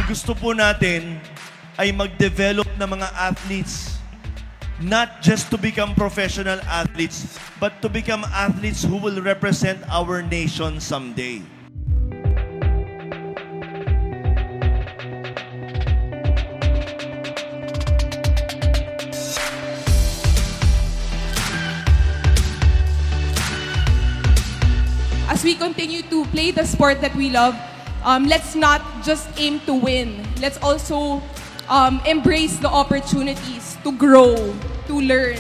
gusto po natin ay mag-develop ng mga athletes, not just to become professional athletes, but to become athletes who will represent our nation someday. As we continue to play the sport that we love, let's not just aim to win. Let's also embrace the opportunities to grow, to learn,